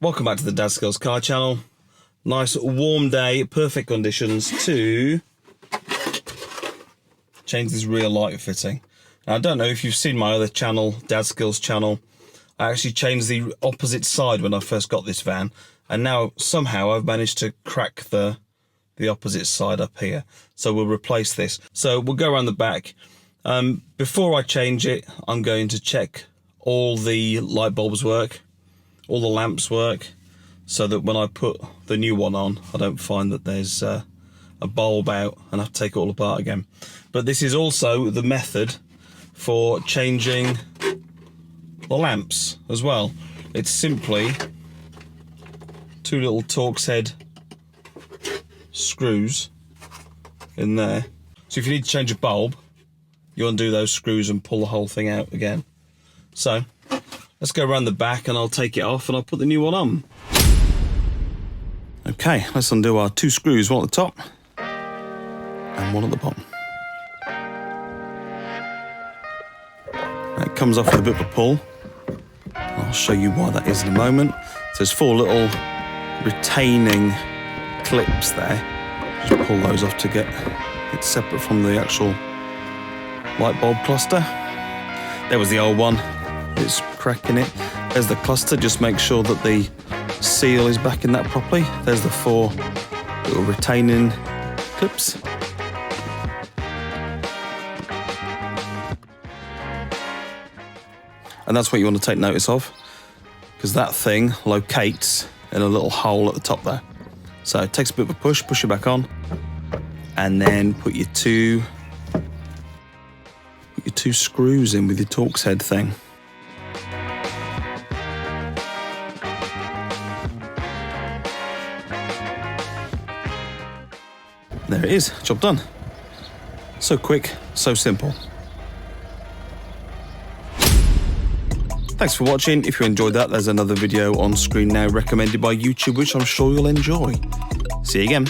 Welcome back to the Dadskillz car channel. Nice warm day, perfect conditions to change this rear light fitting. Now, I don't know if you've seen my other channel, Dadskillz channel. I actually changed the opposite side when I first got this van, and now somehow I've managed to crack the opposite side up here. So we'll replace this. So we'll go around the back. Before I change it, I'm going to check all the light bulbs work, all the lamps work, so that when I put the new one on, I don't find that there's a bulb out and I have to take it all apart again. But this is also the method for changing the lamps as well. It's simply two little Torx head screws in there. So if you need to change a bulb, you undo those screws and pull the whole thing out again. So let's go around the back and I'll take it off and I'll put the new one on. Okay, let's undo our two screws, one at the top and one at the bottom. It comes off with a bit of a pull. I'll show you why that is in a moment. So there's four little retaining clips there. Just pull those off to get it separate from the actual light bulb cluster. There was the old one. It's cracking it. There's the cluster. Just make sure that the seal is back in that properly. There's the four little retaining clips. And that's what you want to take notice of, because that thing locates in a little hole at the top there. So it takes a bit of a push it back on, and then put your two screws in with your Torx head thing. There it is, job done. So quick, so simple. Thanks for watching. If you enjoyed that, there's another video on screen now recommended by YouTube, which I'm sure you'll enjoy. See you again.